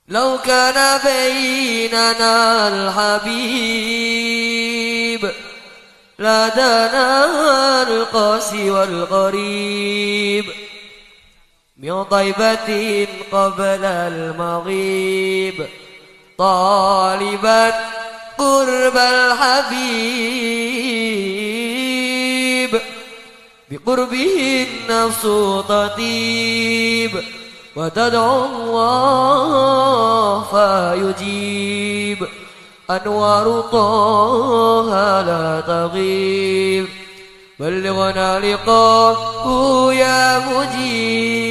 لو كان بيننا الحبيب لدانا القاسي والغريب من طيبة قبل المغيب طالبا قرب الحبيب بقربه النفس تطيب وتدعو الله فيجيب أنوار طه لا تغيب بلغنا لقاءه يا مجيب